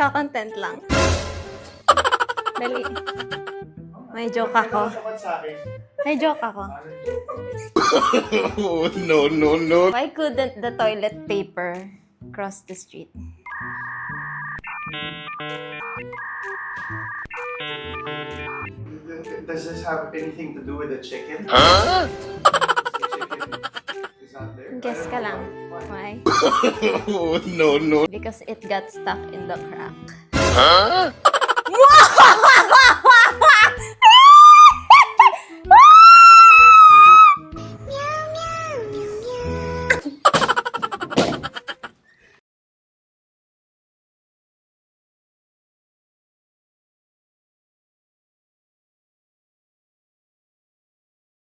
Nagka-content lang. Dali. May joke ako. May joke ako. Oh, no, no, no. Why couldn't the toilet paper cross the street? Does this have anything to do with the chicken? Huh? Is that there? Guess ka lang. Why? Oh, no, no. Because it got stuck in the crack. Huh?